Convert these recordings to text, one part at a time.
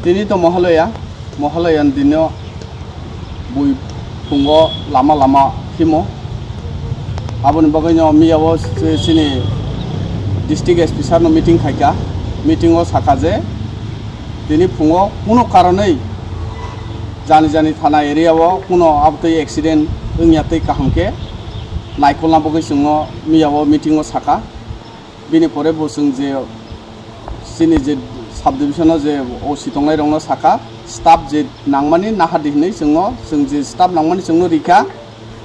Tini to Mahalayan dino bui pungo lama himo. Abon bagay mi awas sini district SP no meeting khaika meeting o sakaje tini pungo kuno karonai jani thana area o kuno abtoi accident ungyatai kahamke naikolna bagay sungo mi awo meeting o saka bini pore bosung je sini je subdivision o je o sitongnai rongno saka staff je nangmani nahadi hinai sungo sung je staff nangmani sungno rika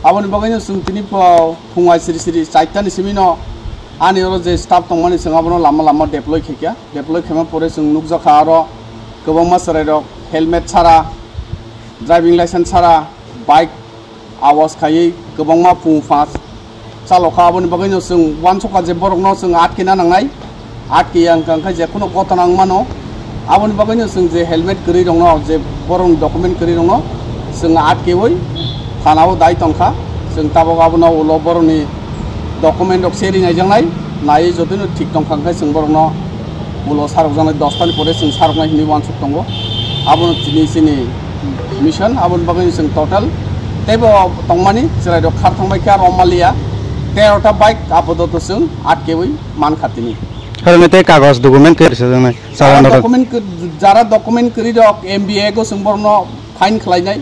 aboni bagay sung tini pungai siri chaita ni simino ani oro je staff tongmani sung abono lama deploy khekya deploy khema pore sung nukjaka aro gobangma sarai rok helmet chara driving license chara bike awas khai gobangma pung fast chaloka aboni bagay sung wansoka je borokno sung atkina nangnai atki yang kangkai je kuno kota nangmano aboni bagay sung je helmet kri rongno je borong document kri rongno sung atkewoi thanao dai tongkha sung tabok abono ulo boroni document ok sharing ai jangnai nai jodino thik tongkhangkai sung borokno ulo sarok jangnai 10 tani pore sung saroknai hini wansuk tongo abono tini sini mission abon bagay sung total tebo tongmani chirai dok khar thangbai kya romalia 13 ta bike apodoto sung atkewoi man khatini हेलमेटे कागज document के document जरा document करी दक MBA को सं बरनो fine खलायनाय